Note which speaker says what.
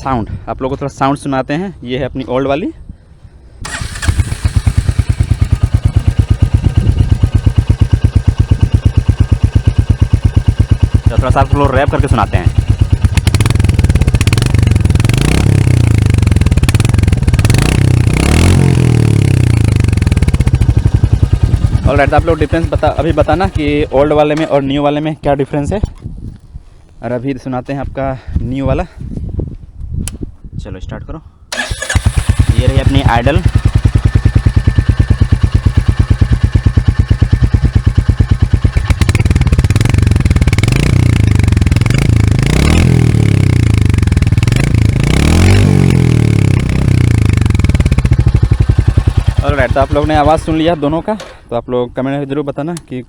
Speaker 1: Sound, आप लोगों को थोड़ा साउंड सुनाते हैं। ये है अपनी ओल्ड वाली। तो थोड़ा सा आप लोग रैप करके सुनाते हैं। ऑलराइट, आप लोग डिफरेंस अभी बताना कि ओल्ड वाले में और न्यू वाले में क्या डिफरेंस है। और अभी सुनाते हैं आपका न्यू वाला। चलो स्टार्ट करो। ये रही अपनी आइडल। ऑलराइट, तो आप लोग ने आवाज़ सुन लिया दोनों का। तो आप लोग कमेंट में ज़रूर बताना कि